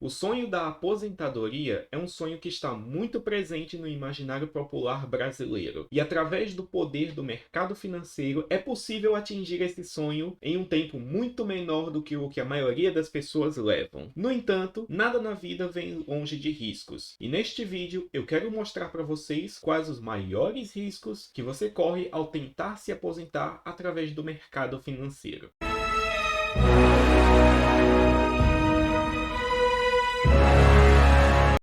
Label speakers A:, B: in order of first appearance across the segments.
A: O sonho da aposentadoria é um sonho que está muito presente no imaginário popular brasileiro. E através do poder do mercado financeiro é possível atingir esse sonho em um tempo muito menor do que o que a maioria das pessoas levam. No entanto, nada na vida vem longe de riscos. E neste vídeo eu quero mostrar para vocês quais os maiores riscos que você corre ao tentar se aposentar através do mercado financeiro.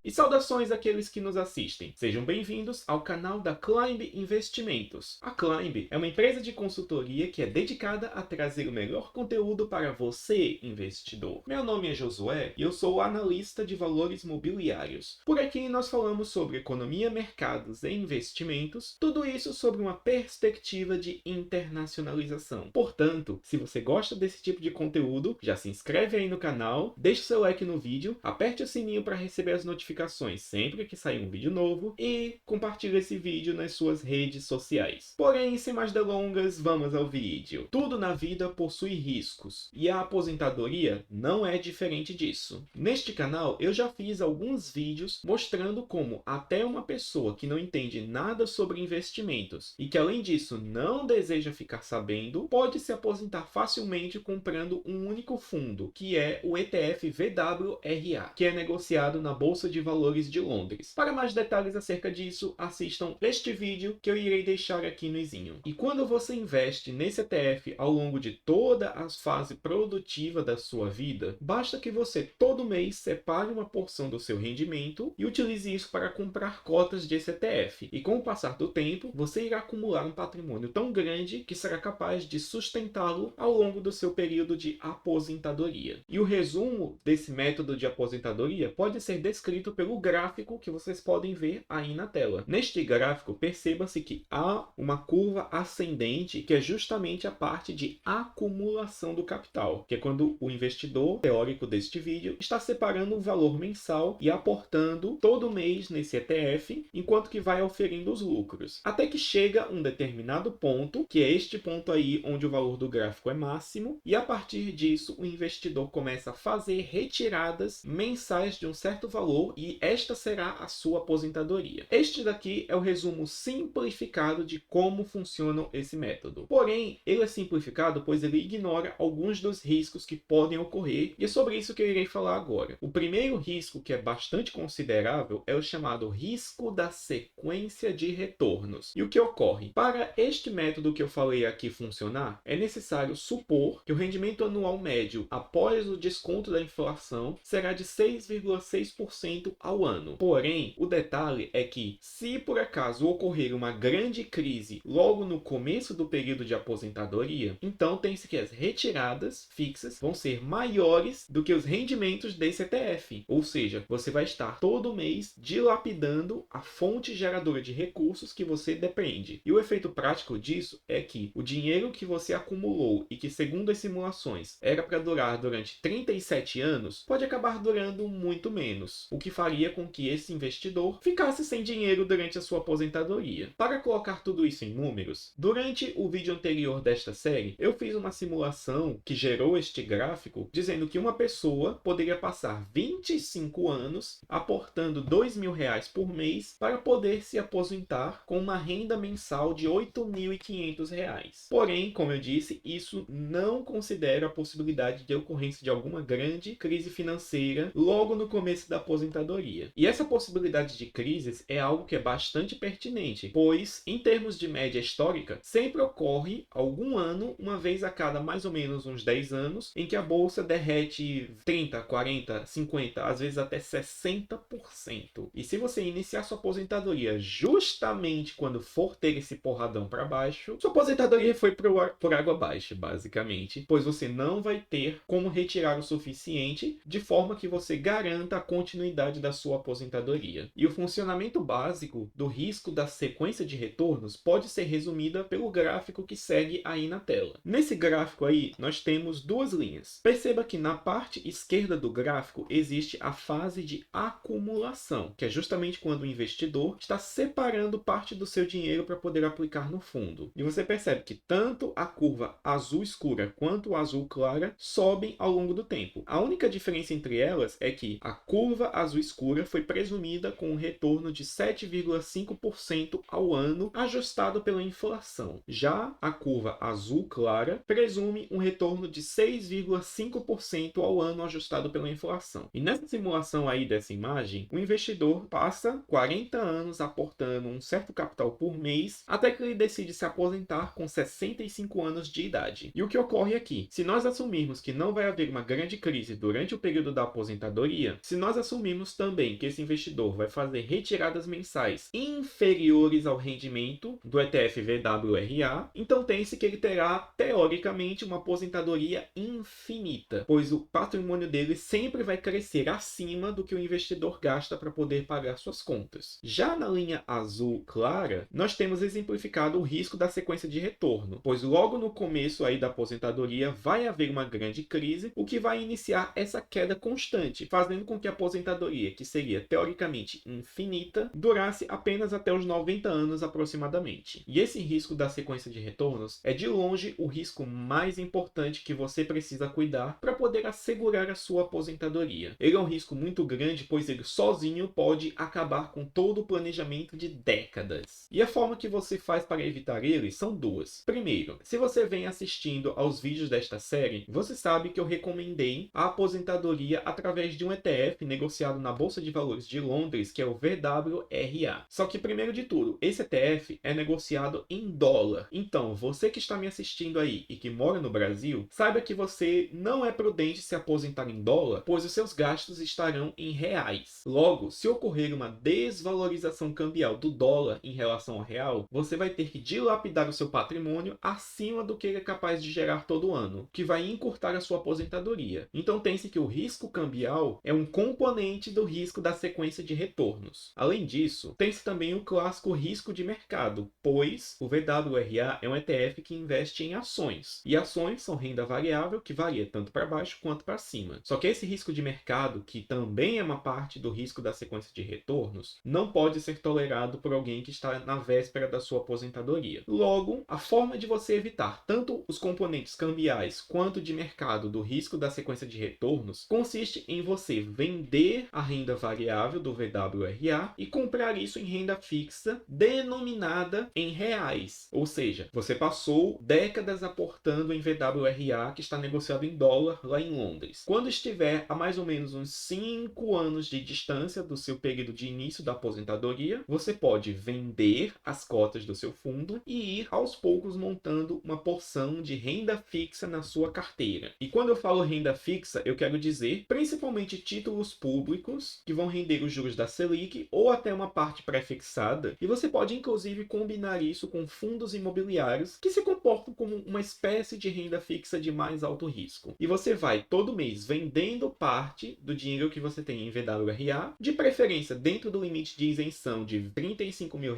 A: E saudações àqueles que nos assistem. Sejam bem-vindos ao canal da Climb Investimentos. A Climb é uma empresa de consultoria que é dedicada a trazer o melhor conteúdo para você, investidor. Meu nome é Josué e eu sou analista de valores mobiliários. Por aqui nós falamos sobre economia, mercados e investimentos, tudo isso sobre uma perspectiva de internacionalização. Portanto, se você gosta desse tipo de conteúdo, já se inscreve aí no canal, deixe seu like no vídeo, aperte o sininho para receber as notificações sempre que sair um vídeo novo e compartilhe esse vídeo nas suas redes sociais. Porém, sem mais delongas, vamos ao vídeo. Tudo na vida possui riscos e a aposentadoria não é diferente disso. Neste canal eu já fiz alguns vídeos mostrando como até uma pessoa que não entende nada sobre investimentos e que além disso não deseja ficar sabendo, pode se aposentar facilmente comprando um único fundo, que é o ETF VWRA, que é negociado na Bolsa de Valores de Londres. Para mais detalhes acerca disso, assistam este vídeo que eu irei deixar aqui no izinho. E quando você investe nesse ETF ao longo de toda a fase produtiva da sua vida, basta que você todo mês separe uma porção do seu rendimento e utilize isso para comprar cotas desse ETF. E com o passar do tempo, você irá acumular um patrimônio tão grande que será capaz de sustentá-lo ao longo do seu período de aposentadoria. E o resumo desse método de aposentadoria pode ser descrito pelo gráfico que vocês podem ver aí na tela. Neste gráfico, perceba-se que há uma curva ascendente, que é justamente a parte de acumulação do capital, que é quando o investidor teórico deste vídeo está separando um valor mensal e aportando todo mês nesse ETF, enquanto que vai oferindo os lucros. Até que chega um determinado ponto, que é este ponto aí onde o valor do gráfico é máximo, e a partir disso o investidor começa a fazer retiradas mensais de um certo valor e esta será a sua aposentadoria. Este daqui é o resumo simplificado de como funciona esse método. Porém, ele é simplificado pois ele ignora alguns dos riscos que podem ocorrer e é sobre isso que eu irei falar agora. O primeiro risco, que é bastante considerável, é o chamado risco da sequência de retornos. E o que ocorre? Para este método que eu falei aqui funcionar, é necessário supor que o rendimento anual médio após o desconto da inflação será de 6,6% ao ano. Porém, o detalhe é que, se por acaso ocorrer uma grande crise logo no começo do período de aposentadoria, então tem-se que as retiradas fixas vão ser maiores do que os rendimentos desse ETF. Ou seja, você vai estar todo mês dilapidando a fonte geradora de recursos que você depende. E o efeito prático disso é que o dinheiro que você acumulou e que, segundo as simulações, era para durar durante 37 anos, pode acabar durando muito menos, o que faria com que esse investidor ficasse sem dinheiro durante a sua aposentadoria. Para colocar tudo isso em números, durante o vídeo anterior desta série, eu fiz uma simulação que gerou este gráfico, dizendo que uma pessoa poderia passar 25 anos aportando R$ 2.000 por mês para poder se aposentar com uma renda mensal de R$ 8.500. Porém, como eu disse, isso não considera a possibilidade de ocorrência de alguma grande crise financeira logo no começo da aposentadoria. E essa possibilidade de crises é algo que é bastante pertinente, pois, em termos de média histórica, sempre ocorre algum ano, uma vez a cada mais ou menos uns 10 anos, em que a bolsa derrete 30, 40, 50, às vezes até 60%. E se você iniciar sua aposentadoria justamente quando for ter esse porradão para baixo, sua aposentadoria foi por água abaixo, basicamente, pois você não vai ter como retirar o suficiente de forma que você garanta a continuidade da sua aposentadoria. E o funcionamento básico do risco da sequência de retornos pode ser resumida pelo gráfico que segue aí na tela. Nesse gráfico aí, nós temos duas linhas. Perceba que na parte esquerda do gráfico existe a fase de acumulação, que é justamente quando o investidor está separando parte do seu dinheiro para poder aplicar no fundo. E você percebe que tanto a curva azul escura quanto a azul clara sobem ao longo do tempo. A única diferença entre elas é que a curva azul escura foi presumida com um retorno de 7,5% ao ano, ajustado pela inflação. Já a curva azul clara presume um retorno de 6,5% ao ano, ajustado pela inflação. E nessa simulação aí dessa imagem, o investidor passa 40 anos aportando um certo capital por mês, até que ele decide se aposentar com 65 anos de idade. E o que ocorre aqui? Se nós assumirmos que não vai haver uma grande crise durante o período da aposentadoria, se nós assumirmos também que esse investidor vai fazer retiradas mensais inferiores ao rendimento do ETF VWRA, então tem-se que ele terá, teoricamente, uma aposentadoria infinita, pois o patrimônio dele sempre vai crescer acima do que o investidor gasta para poder pagar suas contas. Já na linha azul clara, nós temos exemplificado o risco da sequência de retorno, pois logo no começo aí da aposentadoria vai haver uma grande crise, o que vai iniciar essa queda constante, fazendo com que a aposentadoria, que seria teoricamente infinita, durasse apenas até os 90 anos aproximadamente. E esse risco da sequência de retornos é de longe o risco mais importante que você precisa cuidar para poder assegurar a sua aposentadoria. Ele é um risco muito grande, pois ele sozinho pode acabar com todo o planejamento de décadas. E a forma que você faz para evitar ele são duas. Primeiro, se você vem assistindo aos vídeos desta série, você sabe que eu recomendei a aposentadoria através de um ETF negociado na Bolsa de Valores de Londres, que é o VWRA. Só que, primeiro de tudo, esse ETF é negociado em dólar. Então, você que está me assistindo aí e que mora no Brasil, saiba que você não é prudente se aposentar em dólar, pois os seus gastos estarão em reais. Logo, se ocorrer uma desvalorização cambial do dólar em relação ao real, você vai ter que dilapidar o seu patrimônio acima do que ele é capaz de gerar todo ano, que vai encurtar a sua aposentadoria. Então pense que o risco cambial é um componente do risco da sequência de retornos. Além disso, tem-se também o clássico risco de mercado, pois o VWRA é um ETF que investe em ações. E ações são renda variável que varia tanto para baixo quanto para cima. Só que esse risco de mercado, que também é uma parte do risco da sequência de retornos, não pode ser tolerado por alguém que está na véspera da sua aposentadoria. Logo, a forma de você evitar tanto os componentes cambiais quanto de mercado do risco da sequência de retornos consiste em você vender a renda variável do VWRA e comprar isso em renda fixa denominada em reais. Ou seja, você passou décadas aportando em VWRA que está negociado em dólar lá em Londres. Quando estiver a mais ou menos uns 5 anos de distância do seu período de início da aposentadoria, você pode vender as cotas do seu fundo e ir aos poucos montando uma porção de renda fixa na sua carteira. E quando eu falo renda fixa, eu quero dizer principalmente títulos públicos que vão render os juros da Selic ou até uma parte pré-fixada. E você pode inclusive combinar isso com fundos imobiliários que se comportam como uma espécie de renda fixa de mais alto risco. E você vai todo mês vendendo parte do dinheiro que você tem em VWRA, de preferência dentro do limite de isenção de R$35 mil,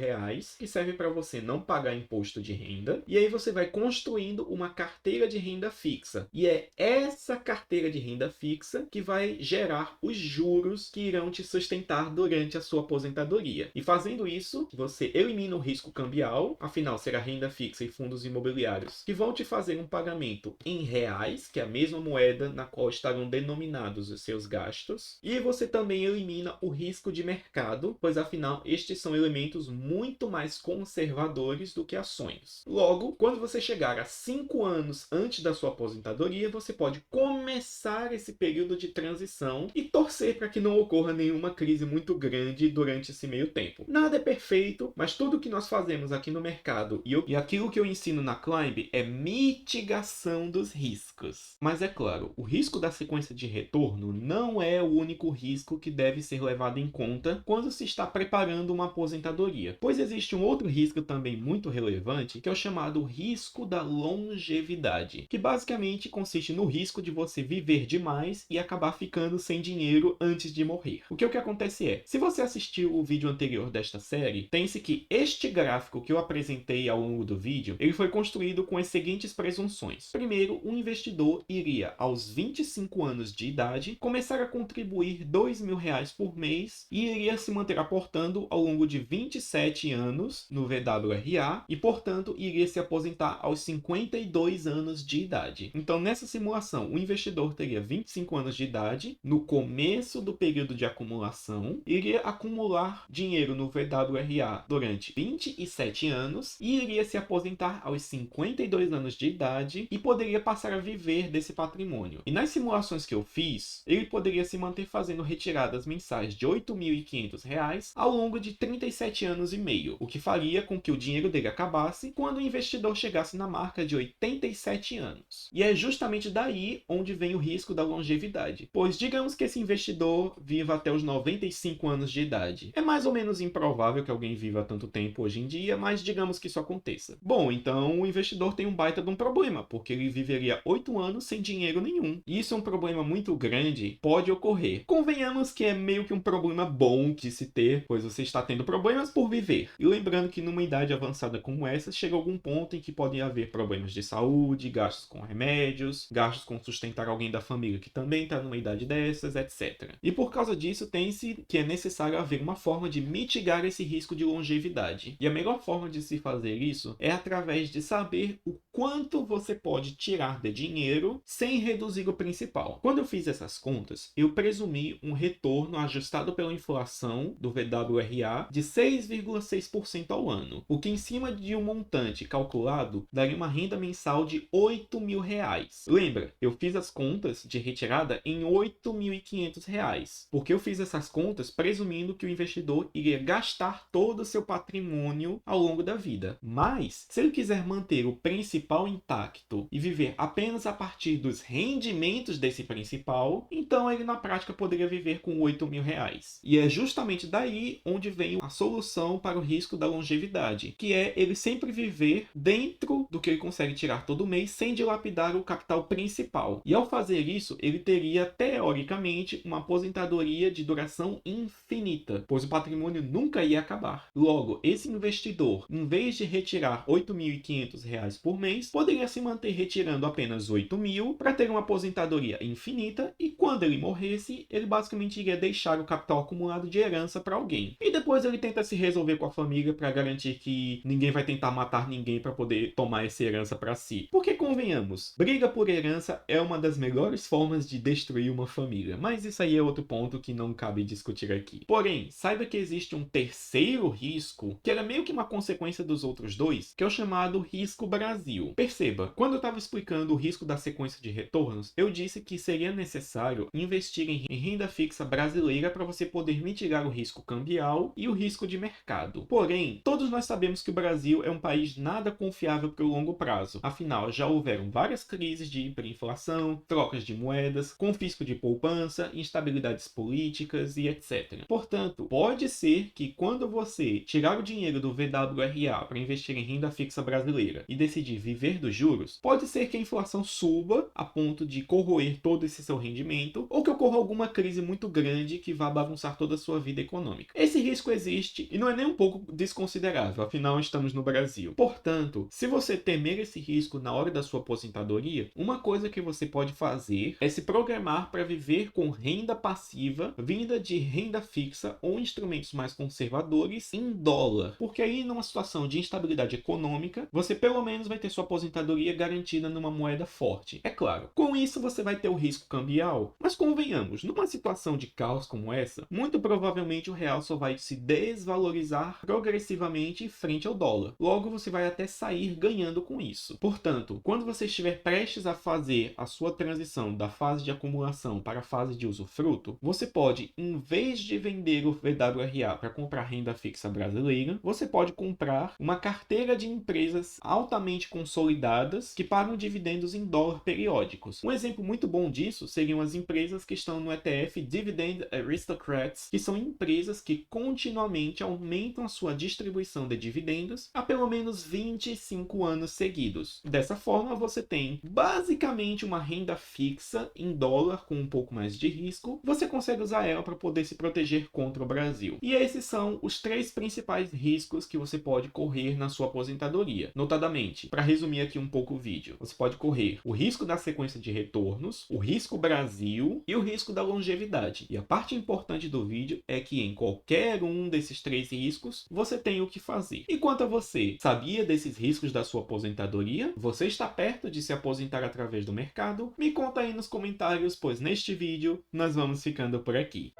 A: que serve para você não pagar imposto de renda. E aí você vai construindo uma carteira de renda fixa. E é essa carteira de renda fixa que vai gerar os juros que irão te sustentar durante a sua aposentadoria. E fazendo isso, você elimina o risco cambial, afinal será renda fixa e fundos imobiliários que vão te fazer um pagamento em reais, que é a mesma moeda na qual estarão denominados os seus gastos. E você também elimina o risco de mercado, pois afinal estes são elementos muito mais conservadores do que ações. Logo, quando você chegar a 5 anos antes da sua aposentadoria, você pode começar esse período de transição e torcer para que não ocorra nenhuma crise muito grande durante esse meio tempo. Nada é perfeito, mas tudo que nós fazemos aqui no mercado e aquilo que eu ensino na Climb é mitigação dos riscos. Mas é claro, o risco da sequência de retorno não é o único risco que deve ser levado em conta quando se está preparando uma aposentadoria, pois existe um outro risco também muito relevante, que é o chamado risco da longevidade, que basicamente consiste no risco de você viver demais e acabar ficando sem dinheiro antes de morrer. O que acontece é, se você assistiu o vídeo anterior desta série, pense que este gráfico que eu apresentei ao longo do vídeo, ele foi construído com as seguintes presunções. Primeiro, um investidor iria, aos 25 anos de idade, começar a contribuir R$ 2.000 por mês e iria se manter aportando ao longo de 27 anos no VWRA e, portanto, iria se aposentar aos 52 anos de idade. Então, nessa simulação, o investidor teria 25 anos de idade, no começo do período de acumulação, iria acumular dinheiro no VWRA durante 27 anos e iria se aposentar aos 52 anos de idade e poderia passar a viver desse patrimônio. E nas simulações que eu fiz, ele poderia se manter fazendo retiradas mensais de R$ 8.500 ao longo de 37 anos e meio, o que faria com que o dinheiro dele acabasse quando o investidor chegasse na marca de 87 anos. E é justamente daí onde vem o risco da longevidade, pois digamos que esse investidor viva até os 95 anos de idade. É mais ou menos improvável que alguém viva tanto tempo hoje em dia, mas digamos que isso aconteça. Bom, então o investidor tem um baita de um problema, porque ele viveria 8 anos sem dinheiro nenhum. E isso é um problema muito grande, pode ocorrer. Convenhamos que é meio que um problema bom de se ter, pois você está tendo problemas por viver. E lembrando que numa idade avançada como essa, chega algum ponto em que podem haver problemas de saúde, gastos com remédios, gastos com sustentar alguém da família que também está numa idade dessas, etc. E por causa disso, tem-se que é necessário haver uma forma de mitigar esse risco de longevidade. E a melhor forma de se fazer isso é através de saber o quanto você pode tirar de dinheiro sem reduzir o principal. Quando eu fiz essas contas, eu presumi um retorno ajustado pela inflação do VWRA de 6,6% ao ano, o que em cima de um montante calculado daria uma renda mensal de R$ 8.000. Lembra, eu fiz as contas de retirada em R$ 8.500, porque eu fiz essas contas presumindo que o investidor iria gastar todo o seu patrimônio ao longo da vida. Mas, se ele quiser manter o principal intacto e viver apenas a partir dos rendimentos desse principal, então ele na prática poderia viver com R$ 8.000. E é justamente daí onde vem a solução para o risco da longevidade, que é ele sempre viver dentro do que ele consegue tirar todo mês sem dilapidar o capital principal. E ao fazer isso, ele teria teoricamente uma aposentadoria de duração infinita, pois o patrimônio nunca ia acabar. Logo, esse investidor, em vez de retirar R$ 8.500 por mês, poderia se manter retirando apenas R$ 8.000 para ter uma aposentadoria infinita e quando ele morresse, ele basicamente iria deixar o capital acumulado de herança para alguém. E depois ele tenta se resolver com a família para garantir que ninguém vai tentar matar ninguém para poder tomar essa herança para si. Porque convenhamos, briga por herança é uma das melhores formas de destruir uma família, mas isso aí é outro ponto que não cabe discutir aqui. Porém, saiba que existe um terceiro risco, que era meio que uma consequência dos outros dois, que é o chamado risco Brasil. Perceba, quando eu estava explicando o risco da sequência de retornos, eu disse que seria necessário investir em renda fixa brasileira para você poder mitigar o risco cambial e o risco de mercado. Porém, todos nós sabemos que o Brasil é um país nada confiável para o longo prazo. Afinal, já houveram várias crises de hiperinflação, trocas de moedas, confisco de poupança, instabilidades políticas e etc. Portanto, pode ser que quando você tirar o dinheiro do VWRA para investir em renda fixa brasileira e decidir viver dos juros, pode ser que a inflação suba a ponto de corroer todo esse seu rendimento ou que ocorra alguma crise muito grande que vá bagunçar toda a sua vida econômica. Esse risco existe e não é nem um pouco desconsiderável, afinal estamos no Brasil. Portanto, se você temer esse risco na hora da sua aposentadoria, uma coisa que você pode fazer é se programar para viver com renda passiva vinda de renda fixa ou instrumentos mais conservadores em dólar, porque aí numa situação de instabilidade econômica, você pelo menos vai ter sua aposentadoria garantida numa moeda forte. É claro, com isso você vai ter o risco cambial, mas convenhamos, numa situação de caos como essa, muito provavelmente o real só vai se desvalorizar progressivamente frente ao dólar. Logo, você vai até sair ganhando com isso. Portanto, quando você estiver prestes a fazer a sua transição da fase de acumulação para a fase de usufruto, você pode, em vez de vender o VWRA para comprar renda fixa brasileira, você pode comprar uma carteira de empresas altamente consolidadas que pagam dividendos em dólar periódicos. Um exemplo muito bom disso seriam as empresas que estão no ETF Dividend Aristocrats, que são empresas que continuamente aumentam a sua distribuição de dividendos há pelo menos 25 anos seguidos. Dessa forma, forma, você tem basicamente uma renda fixa em dólar com um pouco mais de risco. Você consegue usar ela para poder se proteger contra o Brasil. E esses são os 3 principais riscos que você pode correr na sua aposentadoria. Notadamente, para resumir aqui um pouco o vídeo, você pode correr o risco da sequência de retornos, o risco Brasil e o risco da longevidade. E a parte importante do vídeo é que em qualquer um desses 3 riscos, você tem o que fazer. E quanto a você, sabia desses riscos da sua aposentadoria? Você está perto de se aposentar através do mercado? Me conta aí nos comentários, pois neste vídeo nós vamos ficando por aqui.